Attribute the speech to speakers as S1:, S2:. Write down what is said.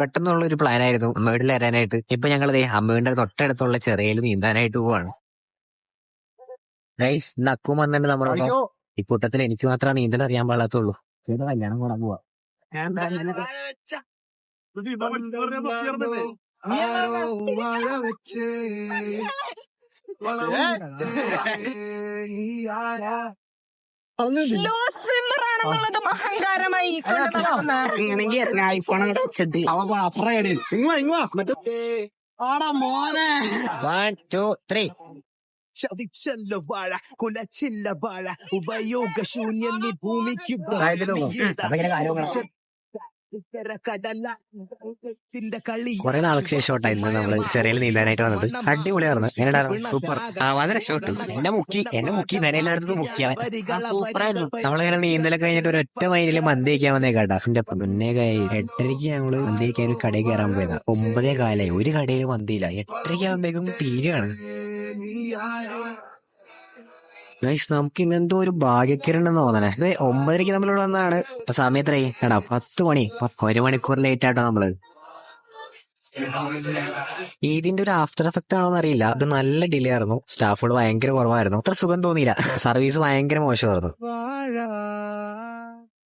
S1: പെട്ടെന്നുള്ള ഒരു പ്ലാൻ ആയിരുന്നു അമ്മയുടെ വരാനായിട്ട്. ഇപ്പൊ ഞങ്ങൾ അമ്മയുടെ തൊട്ടടുത്തുള്ള ചെറിയയിൽ നീന്താനായിട്ട് പോവാണ്. ഗൈസ്, ഇന്ന് അക്കും വന്നിട്ട് നമ്മളോട് ഈ കൂട്ടത്തിൽ എനിക്ക് മാത്രമേ നീന്തൽ അറിയാൻ പാടാത്തുള്ളൂ. ഇവിടെ കല്യാണം കൂടാൻ പോവാ.
S2: അഹങ്കാരമായി ഐഫോൺ വെച്ചിട്ട്
S3: ചതിച്ചല്ല വാഴ കുലച്ചില്ല വാഴ ഉപയോഗശൂന്യം നീ ഭൂമിക്ക്
S1: കുറെ നാൾക്ക് ശേഷമായിട്ടാ ഇന്ന് നമ്മള് ചെറിയ നീന്താനായിട്ട് വന്നത്. അടിപൊളിയായിരുന്നു. സൂപ്പർ. വളരെ ഷോട്ട്. എന്നെ മുക്കി നിലയിലെടുത്ത് മുക്കിയവൻ. നമ്മളിങ്ങനെ നീന്തലൊക്കെ കഴിഞ്ഞിട്ട് ഒരു ഒറ്റ മൈനില് മന്തി കഴിക്കാൻ വന്നേക്കാട്ടാ. എന്റെ മുന്നേ 8:30 ഞങ്ങള് മന്തി കഴിക്കാൻ ഒരു കടയിൽ കയറാൻ പോയതാ. 9:15 ഒരു കടയിൽ മന്തിയില്ല. 8:30 ആകുമ്പോഴേക്കും തീരുകയാണ്. നമുക്ക് ഇന്നെന്തോ ഒരു ഭാഗ്യക്കിരണെന്ന് തോന്നണേ. ഇത് 9:30 നമ്മളിവിടെ വന്നതാണ്. ഇപ്പൊ സമയത്രേ എടാ 10 മണി. 1 മണിക്കൂർ ലേറ്റ് ആട്ടോ നമ്മള്. ഇതിന്റെ ഒരു ആഫ്റ്റർ എഫക്ട് ആണോന്ന് അറിയില്ല. അത് നല്ല ഡിലേ ആയിരുന്നു. സ്റ്റാഫുകൾ ഭയങ്കര കുറവായിരുന്നു. അത്ര സുഖം തോന്നിയില്ല. സർവീസ് ഭയങ്കര മോശമായിരുന്നു.